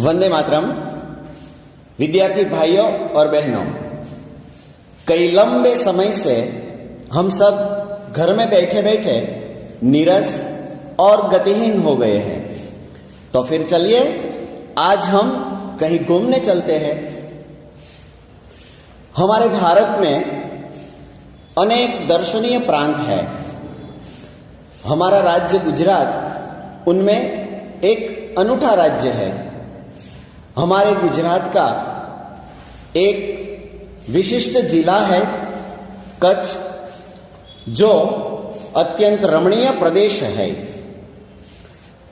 वंदे मातरम। विद्यार्थी भाइयों और बहनों, कई लंबे समय से हम सब घर में बैठे बैठे नीरस और गतिहीन हो गए हैं। तो फिर चलिए आज हम कहीं घूमने चलते हैं। हमारे भारत में अनेक दर्शनीय प्रांत है। हमारा राज्य गुजरात उनमें एक अनूठा राज्य है। हमारे गुजरात का एक विशिष्ट जिला है कच्छ, जो अत्यंत रमणीय प्रदेश है।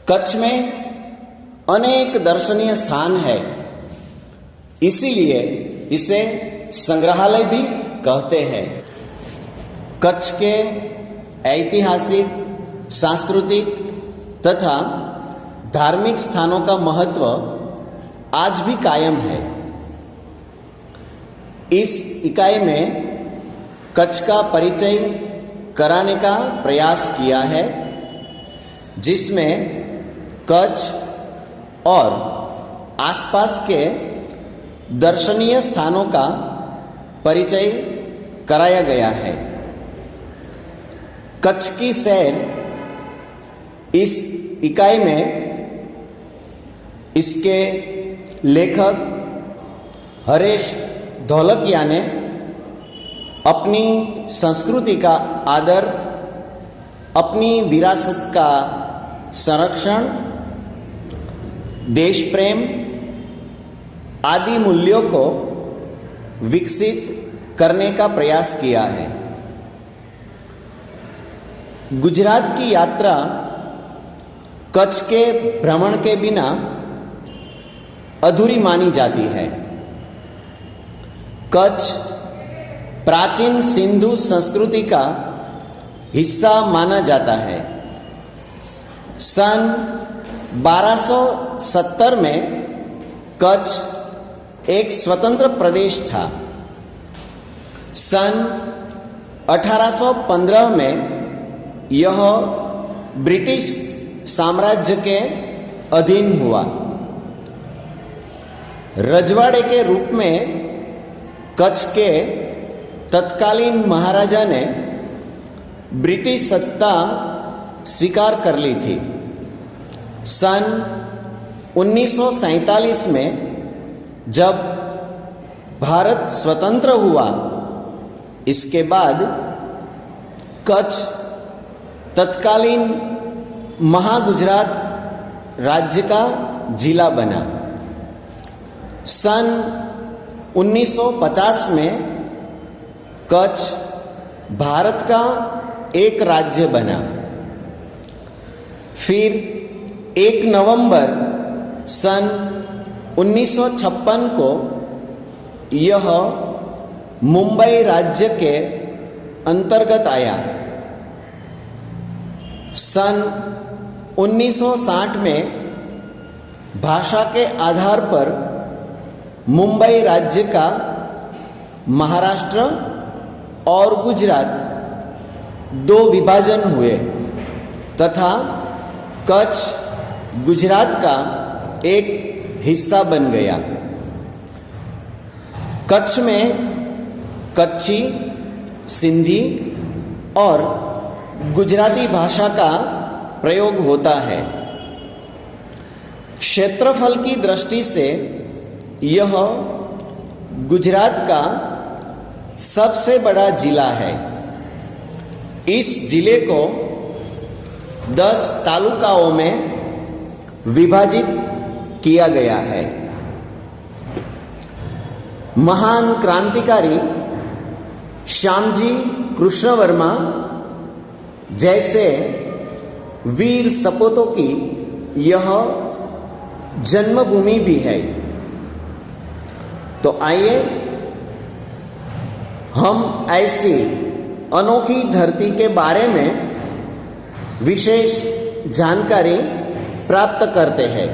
कच्छ में अनेक दर्शनीय स्थान है, इसीलिए इसे संग्रहालय भी कहते हैं। कच्छ के ऐतिहासिक, सांस्कृतिक तथा धार्मिक स्थानों का महत्व आज भी कायम है। इस इकाई में कच्छ का परिचय कराने का प्रयास किया है, जिसमें कच्छ और आसपास के दर्शनीय स्थानों का परिचय कराया गया है। कच्छ की सैर इस इकाई में इसके लेखक हरेश धौलकिया ने अपनी संस्कृति का आदर, अपनी विरासत का संरक्षण, देश प्रेम आदि मूल्यों को विकसित करने का प्रयास किया है। गुजरात की यात्रा कच्छ के भ्रमण के बिना अधूरी मानी जाती है। कच्छ प्राचीन सिंधु संस्कृति का हिस्सा माना जाता है। सन 1270 में कच्छ एक स्वतंत्र प्रदेश था। सन 1815 में यह ब्रिटिश साम्राज्य के अधीन हुआ। रजवाड़े के रूप में कच्छ के तत्कालीन महाराजा ने ब्रिटिश सत्ता स्वीकार कर ली थी। सन 1947 में जब भारत स्वतंत्र हुआ, इसके बाद कच्छ तत्कालीन महागुजरात राज्य का जिला बना। सन 1950 में कच्छ भारत का एक राज्य बना। फिर 1 नवंबर सन 1956 को यह मुंबई राज्य के अंतर्गत आया। सन 1960 में भाषा के आधार पर मुंबई राज्य का महाराष्ट्र और गुजरात 2 विभाजन हुए तथा कच्छ गुजरात का एक हिस्सा बन गया। कच्छ में कच्छी, सिंधी और गुजराती भाषा का प्रयोग होता है। क्षेत्रफल की दृष्टि से यह गुजरात का सबसे बड़ा जिला है। इस जिले को 10 तालुकाओं में विभाजित किया गया है। महान क्रांतिकारी श्यामजी कृष्ण वर्मा जैसे वीर सपूतों की यह जन्मभूमि भी है। तो आइए हम ऐसी अनोखी धरती के बारे में विशेष जानकारी प्राप्त करते हैं।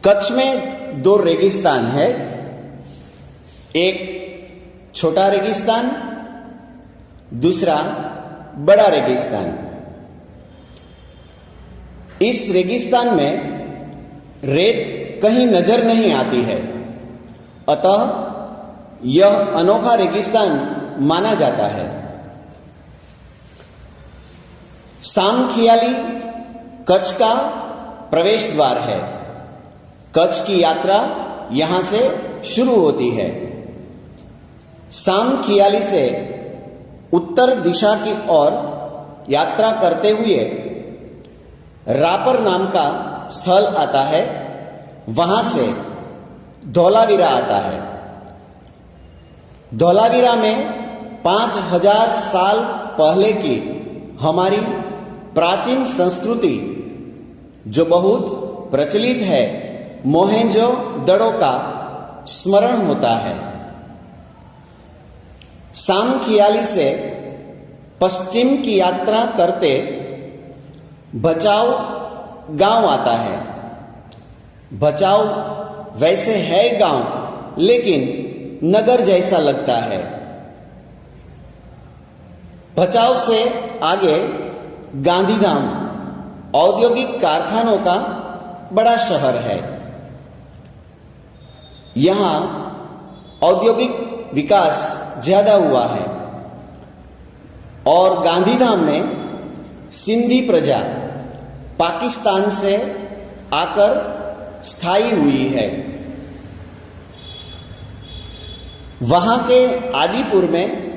कच्छ में 2 रेगिस्तान है। एक छोटा रेगिस्तान, दूसरा बड़ा रेगिस्तान। इस रेगिस्तान में रेत कहीं नजर नहीं आती है, अतः यह अनोखा रेगिस्तान माना जाता है। सामखियाली कच्छ का प्रवेश द्वार है। कच्छ की यात्रा यहां से शुरू होती है। सामखियाली से उत्तर दिशा की ओर यात्रा करते हुए रापर नाम का स्थल आता है, वहां से धौलावीरा आता है। धौलावीरा में 5000 साल पहले की हमारी प्राचीन संस्कृति जो बहुत प्रचलित है, मोहेंजो-दड़ो का स्मरण होता है। सामखियाली से पश्चिम की यात्रा करते भचाऊ गांव आता है। भचाऊ वैसे है गांव, लेकिन नगर जैसा लगता है। भचाऊ से आगे गांधीधाम औद्योगिक कारखानों का बड़ा शहर है। यहां औद्योगिक विकास ज्यादा हुआ है और गांधीधाम में सिंधी प्रजा पाकिस्तान से आकर स्थायी हुई है। वहां के आदिपुर में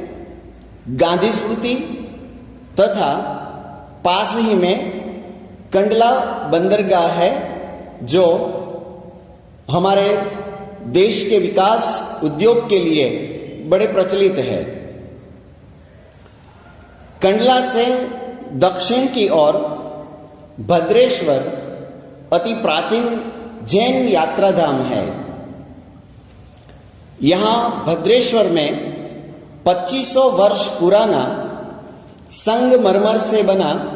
गांधी स्मृति तथा पास ही में कंडला बंदरगाह है, जो हमारे देश के विकास उद्योग के लिए बड़े प्रचलित है। कंडला से दक्षिण की ओर भद्रेश्वर अति प्राचीन जैन यात्रा धाम है। यहां भद्रेश्वर में 2500 वर्ष पुराना संगमरमर से बना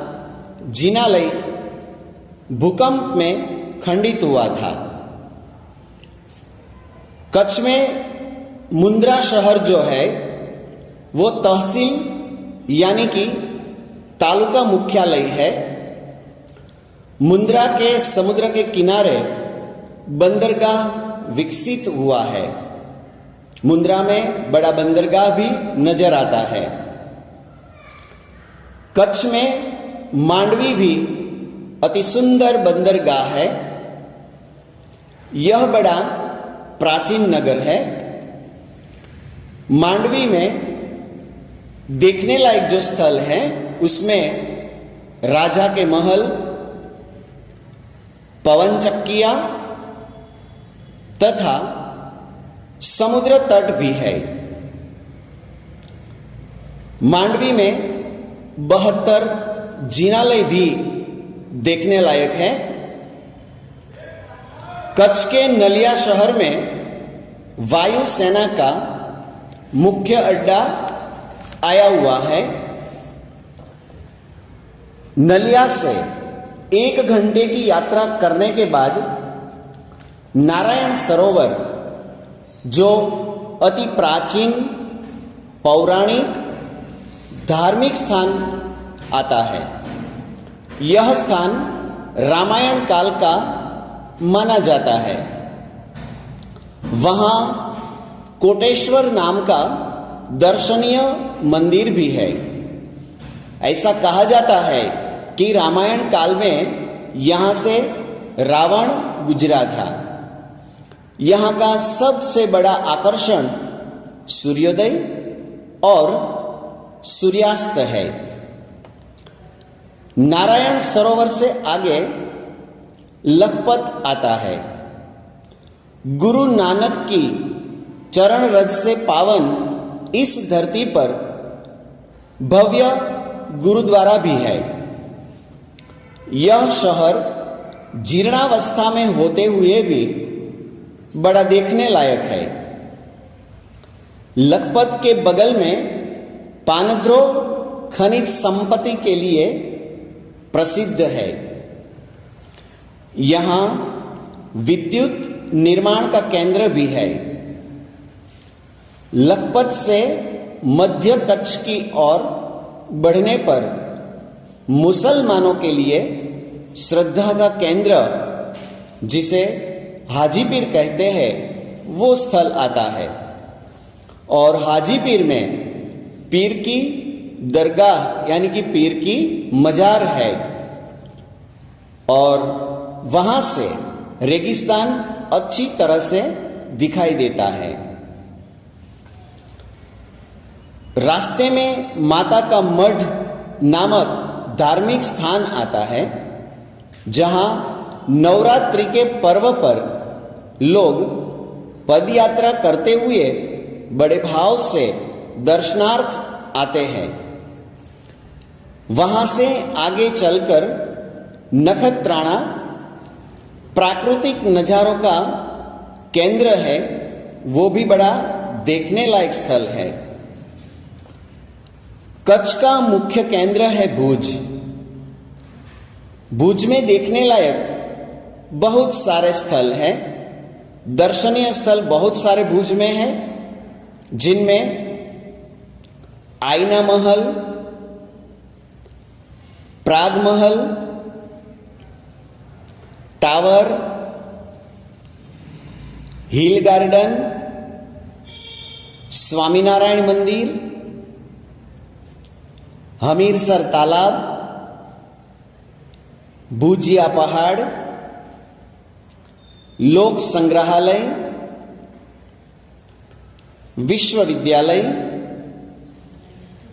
जिनालय भूकंप में खंडित हुआ था। कच्छ में मुंद्रा शहर जो है वो तहसील यानी कि तालुका मुख्यालय है। मुंद्रा के समुद्र के किनारे बंदरगाह विकसित हुआ है। मुंद्रा में बड़ा बंदरगाह भी नजर आता है। कच्छ में मांडवी भी अति सुंदर बंदरगाह है। यह बड़ा प्राचीन नगर है। मांडवी में देखने लायक जो स्थल है उसमें राजा के महल, पवन चक्कियां तथा समुद्र तट भी है। मांडवी में 72 जिनालय भी देखने लायक है। कच्छ के नलिया शहर में वायुसेना का मुख्य अड्डा आया हुआ है। नलिया से 1 घंटे की यात्रा करने के बाद नारायण सरोवर, जो अति प्राचीन पौराणिक धार्मिक स्थान आता है। यह स्थान रामायण काल का माना जाता है। वहां कोटेश्वर नाम का दर्शनीय मंदिर भी है। ऐसा कहा जाता है कि रामायण काल में यहां से रावण गुजरा था। यहां का सबसे बड़ा आकर्षण सूर्योदय और सूर्यास्त है। नारायण सरोवर से आगे लखपत आता है। गुरु नानक की चरण रज से पावन इस धरती पर भव्य गुरुद्वारा भी है। यह शहर जीर्णावस्था में होते हुए भी बड़ा देखने लायक है। लखपत के बगल में पानद्रो खनिज संपत्ति के लिए प्रसिद्ध है। यहां विद्युत निर्माण का केंद्र भी है। लखपत से मध्य कच्छ की ओर बढ़ने पर मुसलमानों के लिए श्रद्धा का केंद्र जिसे हाजीपीर कहते हैं वो स्थल आता है। और हाजीपीर में पीर की दरगाह यानी कि पीर की मजार है और वहां से रेगिस्तान अच्छी तरह से दिखाई देता है। रास्ते में माता का मठ नामक धार्मिक स्थान आता है जहां नवरात्रि के पर्व पर लोग पदयात्रा करते हुए बड़े भाव से दर्शनार्थ आते हैं। वहां से आगे चलकर नखत्राणा प्राकृतिक नजारों का केंद्र है, वो भी बड़ा देखने लायक स्थल है। कच्छ का मुख्य केंद्र है भुज। भुज में देखने लायक बहुत सारे स्थल हैं। दर्शनीय स्थल बहुत सारे भुज में हैं, जिनमें आईना महल, प्राग महल, टावर, हिल गार्डन, स्वामीनारायण मंदिर, हमीरसर तालाब, भुजिया पहाड़, लोक संग्रहालय, विश्वविद्यालय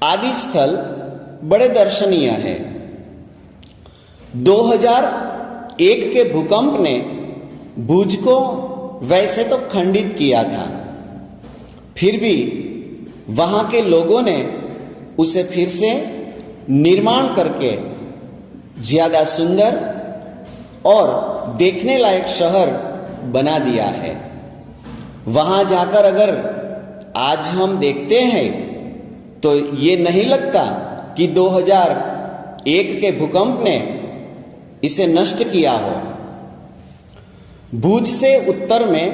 आदि स्थल बड़े दर्शनीय हैं। 2001 के भूकंप ने भुज को वैसे तो खंडित किया था, फिर भी वहां के लोगों ने उसे फिर से निर्माण करके ज्यादा सुंदर और देखने लायक शहर बना दिया है। वहां जाकर अगर आज हम देखते हैं तो ये नहीं लगता कि 2001 के भूकंप ने इसे नष्ट किया हो। भुज से उत्तर में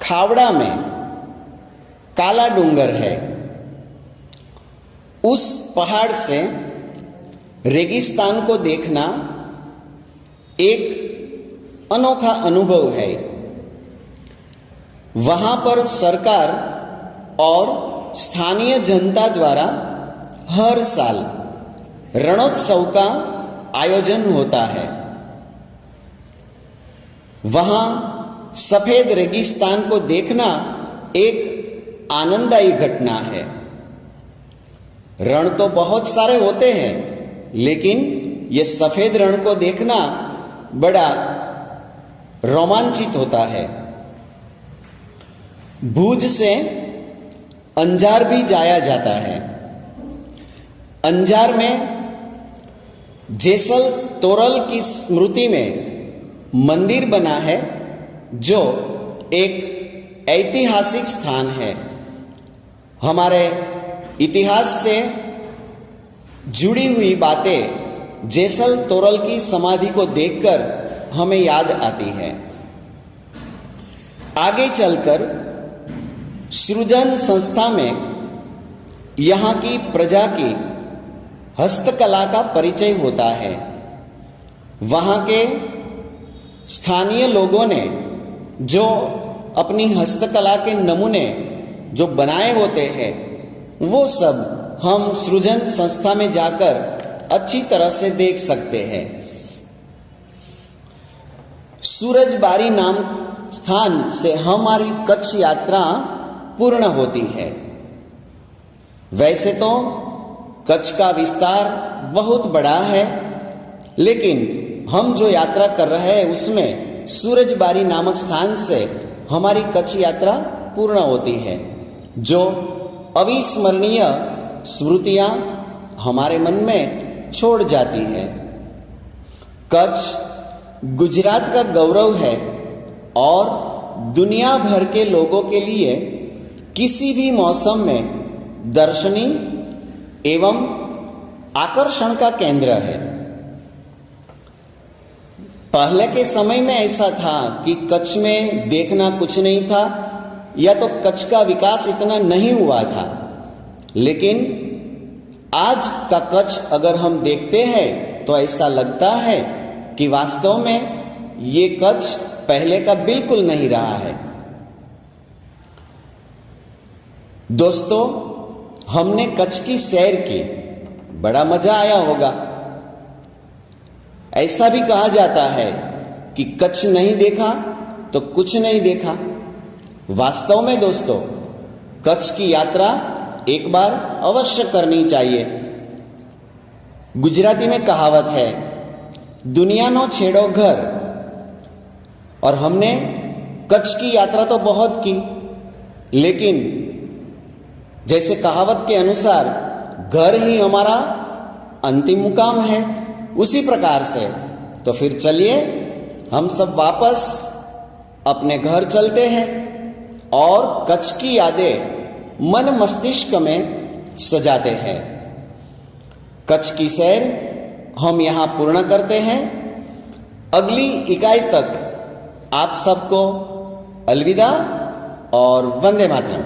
खावड़ा में काला डूंगर है। उस पहाड़ से रेगिस्तान को देखना एक अनोखा अनुभव है। वहां पर सरकार और स्थानीय जनता द्वारा हर साल रणोत्सव का आयोजन होता है। वहां सफेद रेगिस्तान को देखना एक आनंददायी घटना है। रण तो बहुत सारे होते हैं, लेकिन ये सफेद रण को देखना बड़ा रोमांचित होता है। भुज से अंजार भी जाया जाता है। अंजार में जेसल तोरल की स्मृति में मंदिर बना है, जो एक ऐतिहासिक स्थान है। हमारे इतिहास से जुड़ी हुई बातें जेसल तोरल की समाधि को देखकर हमें याद आती है। आगे चलकर सृजन संस्था में यहाँ की प्रजा की हस्तकला का परिचय होता है। वहाँ के स्थानीय लोगों ने जो अपनी हस्तकला के नमूने जो बनाए होते हैं, वो सब हम सृजन संस्था में जाकर अच्छी तरह से देख सकते हैं। सूरजबारी नाम स्थान से हमारी कच्छ यात्रा पूर्ण होती है। वैसे तो कच्छ का विस्तार बहुत बड़ा है, लेकिन हम जो यात्रा कर रहे हैं उसमें सूरजबारी नामक स्थान से हमारी कच्छ यात्रा पूर्ण होती है, जो अविस्मरणीय स्मृतियां हमारे मन में छोड़ जाती है। कच्छ गुजरात का गौरव है और दुनिया भर के लोगों के लिए किसी भी मौसम में दर्शनीय एवं आकर्षण का केंद्र है। पहले के समय में ऐसा था कि कच्छ में देखना कुछ नहीं था, या तो कच्छ का विकास इतना नहीं हुआ था। लेकिन आज का कच्छ अगर हम देखते हैं तो ऐसा लगता है कि वास्तव में ये कच्छ पहले का बिल्कुल नहीं रहा है। दोस्तों, हमने कच्छ की सैर की, बड़ा मजा आया होगा। ऐसा भी कहा जाता है कि कच्छ नहीं देखा तो कुछ नहीं देखा। वास्तव में दोस्तों, कच्छ की यात्रा एक बार अवश्य करनी चाहिए। गुजराती में कहावत है, दुनिया नो छेड़ो घर। और हमने कच्छ की यात्रा तो बहुत की, लेकिन जैसे कहावत के अनुसार घर ही हमारा अंतिम मुकाम है, उसी प्रकार से तो फिर चलिए हम सब वापस अपने घर चलते हैं और कच्छ की यादें मन मस्तिष्क में सजाते हैं। कच्छ की सैर हम यहां पूर्ण करते हैं। अगली इकाई तक आप सबको अलविदा और वंदे मातरम।